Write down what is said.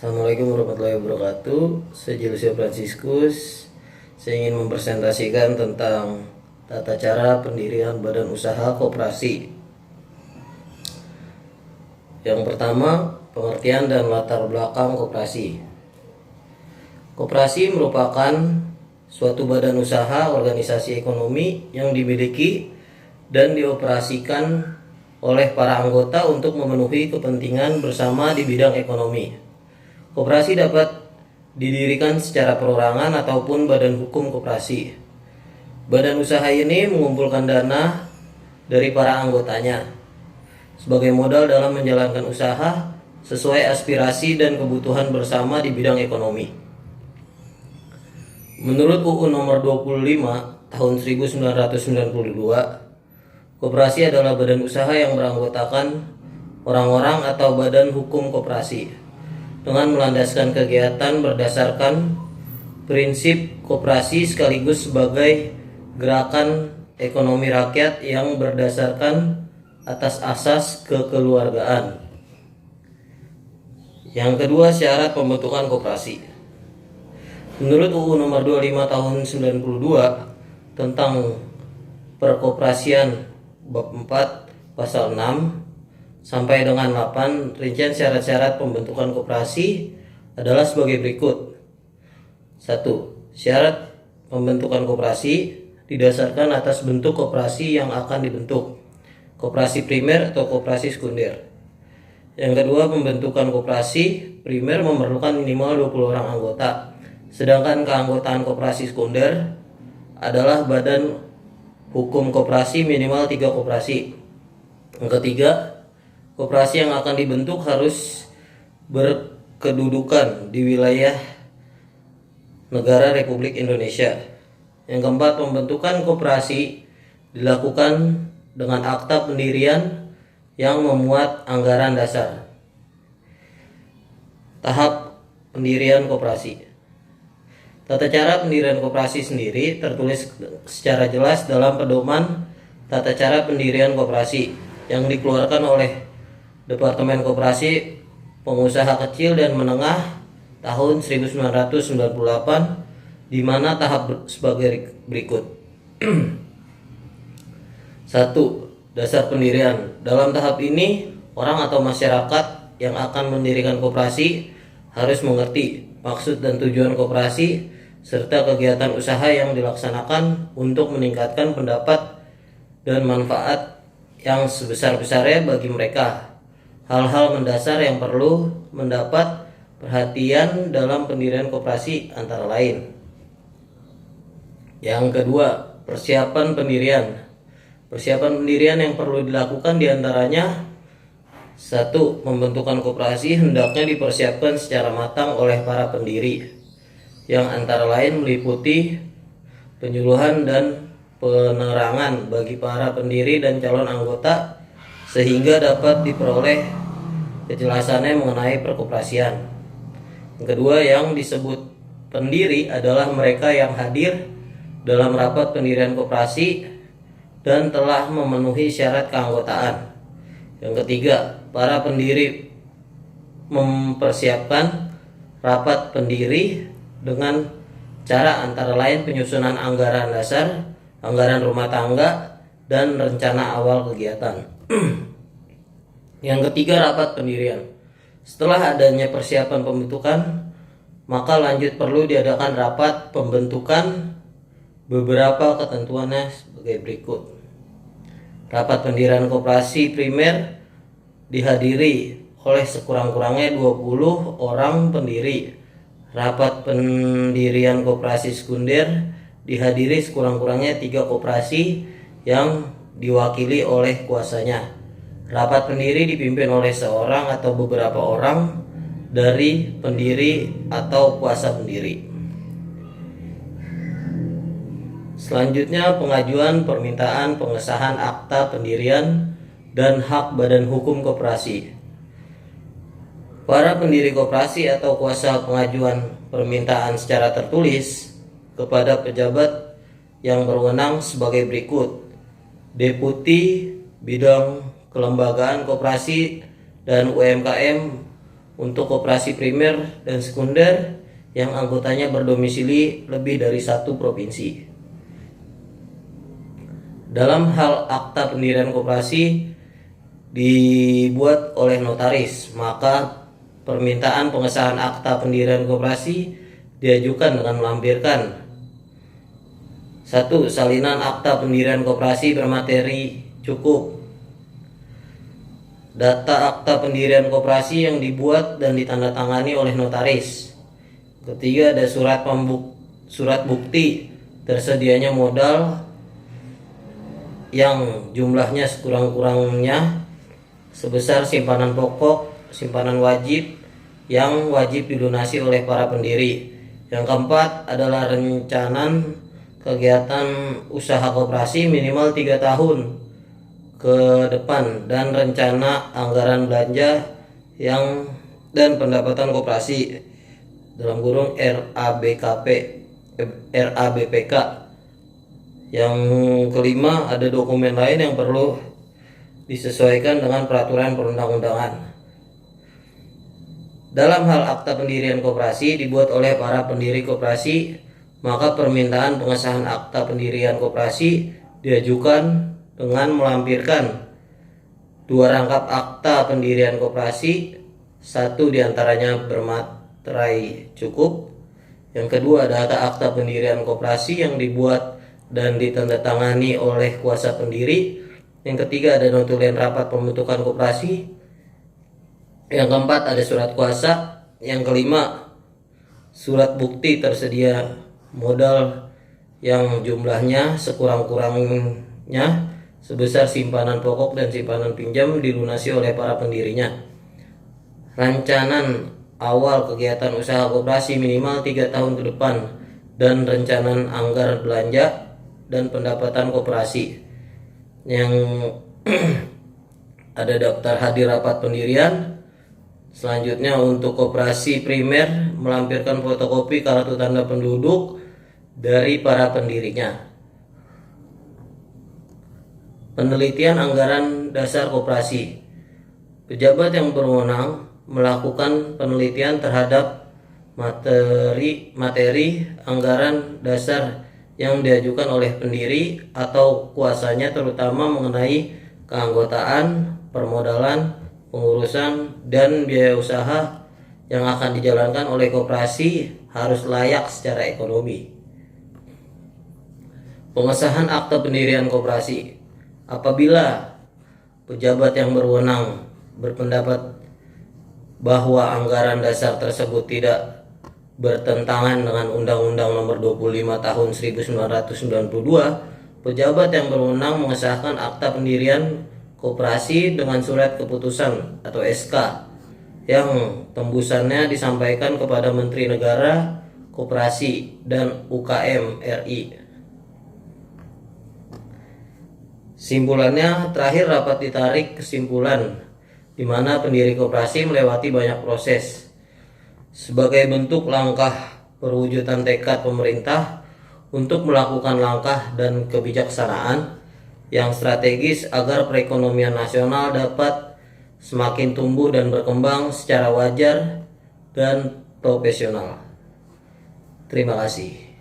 Assalamualaikum warahmatullahi wabarakatuh. Saya Jelusio Franciscus. Saya ingin mempresentasikan tentang tata cara pendirian badan usaha koperasi. Yang pertama, pengertian dan latar belakang koperasi. Koperasi merupakan suatu badan usaha organisasi ekonomi yang dimiliki dan dioperasikan oleh para anggota untuk memenuhi kepentingan bersama di bidang ekonomi. Koperasi dapat didirikan secara perorangan ataupun badan hukum koperasi. Badan usaha ini mengumpulkan dana dari para anggotanya sebagai modal dalam menjalankan usaha sesuai aspirasi dan kebutuhan bersama di bidang ekonomi. Menurut UU nomor 25 tahun 1992, koperasi adalah badan usaha yang beranggotakan orang-orang atau badan hukum koperasi dengan melandaskan kegiatan berdasarkan prinsip koperasi sekaligus sebagai gerakan ekonomi rakyat yang berdasarkan atas asas kekeluargaan. Yang kedua, syarat pembentukan koperasi. Menurut UU nomor 25 tahun 92 tentang perkoperasian bab 4 pasal 6 sampai dengan 8, rincian syarat-syarat pembentukan koperasi adalah sebagai berikut. 1. Syarat pembentukan koperasi didasarkan atas bentuk koperasi yang akan dibentuk, koperasi primer atau koperasi sekunder. Yang kedua, pembentukan koperasi primer memerlukan minimal 20 orang anggota, sedangkan keanggotaan koperasi sekunder adalah badan hukum koperasi minimal 3 koperasi. Yang ketiga, koperasi yang akan dibentuk harus berkedudukan di wilayah negara Republik Indonesia. Yang keempat, pembentukan koperasi dilakukan dengan akta pendirian yang memuat anggaran dasar. Tahap pendirian koperasi. Tata cara pendirian koperasi sendiri tertulis secara jelas dalam pedoman tata cara pendirian koperasi yang dikeluarkan oleh Departemen Koperasi Pengusaha Kecil dan Menengah tahun 1998, di mana tahap sebagai berikut. 1. Dasar pendirian. Dalam tahap ini, orang atau masyarakat yang akan mendirikan koperasi harus mengerti maksud dan tujuan koperasi serta kegiatan usaha yang dilaksanakan untuk meningkatkan pendapat dan manfaat yang sebesar-besarnya bagi mereka. Hal-hal mendasar yang perlu mendapat perhatian dalam pendirian koperasi antara lain. Yang kedua, persiapan pendirian. Persiapan pendirian yang perlu dilakukan diantaranya: 1. Pembentukan koperasi hendaknya dipersiapkan secara matang oleh para pendiri, yang antara lain meliputi penyuluhan dan penerangan bagi para pendiri dan calon anggota sehingga dapat diperoleh kejelasannya mengenai perkoperasian. Yang kedua, yang disebut pendiri adalah mereka yang hadir dalam rapat pendirian koperasi dan telah memenuhi syarat keanggotaan. Yang ketiga, para pendiri mempersiapkan rapat pendiri dengan cara antara lain penyusunan anggaran dasar, anggaran rumah tangga, dan rencana awal kegiatan. Yang ketiga, rapat pendirian. Setelah adanya persiapan pembentukan, maka lanjut perlu diadakan rapat pembentukan. Beberapa ketentuannya sebagai berikut. Rapat pendirian koperasi primer dihadiri oleh sekurang-kurangnya 20 orang pendiri. Rapat pendirian koperasi sekunder dihadiri sekurang-kurangnya 3 koperasi yang diwakili oleh kuasanya. Rapat pendiri dipimpin oleh seorang atau beberapa orang dari pendiri atau kuasa pendiri. Selanjutnya, pengajuan permintaan pengesahan akta pendirian dan hak badan hukum koperasi. Para pendiri koperasi atau kuasa pengajuan permintaan secara tertulis kepada pejabat yang berwenang sebagai berikut: Deputi Bidang Kelembagaan Koperasi dan UMKM untuk koperasi primer dan sekunder yang anggotanya berdomisili lebih dari satu provinsi. Dalam hal akta pendirian koperasi dibuat oleh notaris, maka permintaan pengesahan akta pendirian koperasi diajukan dengan melampirkan: 1. Salinan akta pendirian koperasi bermateri cukup. Data akta pendirian koperasi yang dibuat dan ditandatangani oleh notaris. Ketiga, ada surat bukti tersedianya modal yang jumlahnya sekurang-kurangnya sebesar simpanan pokok, simpanan wajib yang wajib dilunasi oleh para pendiri. Yang keempat adalah rencanan kegiatan usaha koperasi minimal 3 tahun ke depan dan rencana anggaran belanja yang dan pendapatan koperasi (RABPK). Yang kelima, ada dokumen lain yang perlu disesuaikan dengan peraturan perundang-undangan. Dalam hal akta pendirian koperasi dibuat oleh para pendiri koperasi, maka permintaan pengesahan akta pendirian koperasi diajukan dengan melampirkan 2 rangkap akta pendirian koperasi, 1 diantaranya bermaterai cukup, yang kedua data akta pendirian koperasi yang dibuat dan ditandatangani oleh kuasa pendiri, yang ketiga ada notulen rapat pembentukan koperasi, yang keempat ada surat kuasa, yang kelima surat bukti tersedia modal yang jumlahnya sekurang-kurangnya sebesar simpanan pokok dan simpanan pinjam dilunasi oleh para pendirinya. Rancangan awal kegiatan usaha koperasi minimal 3 tahun ke depan dan rencanaan anggaran belanja dan pendapatan koperasi. Yang ada daftar hadir rapat pendirian. Selanjutnya untuk koperasi primer melampirkan fotokopi kartu tanda penduduk dari para pendirinya. Penelitian anggaran dasar koperasi. Pejabat yang berwenang melakukan penelitian terhadap materi anggaran dasar yang diajukan oleh pendiri atau kuasanya, terutama mengenai keanggotaan, permodalan, pengurusan, dan biaya usaha yang akan dijalankan oleh koperasi harus layak secara ekonomi. Pengesahan akta pendirian koperasi. Apabila pejabat yang berwenang berpendapat bahwa anggaran dasar tersebut tidak bertentangan dengan Undang-Undang Nomor 25 Tahun 1992, pejabat yang berwenang mengesahkan akta pendirian koperasi dengan surat keputusan atau SK yang tembusannya disampaikan kepada Menteri Negara, Koperasi, dan UKM RI. Simpulannya, terakhir rapat ditarik kesimpulan di mana pendiri koperasi melewati banyak proses sebagai bentuk langkah perwujudan tekad pemerintah untuk melakukan langkah dan kebijaksanaan yang strategis agar perekonomian nasional dapat semakin tumbuh dan berkembang secara wajar dan profesional. Terima kasih.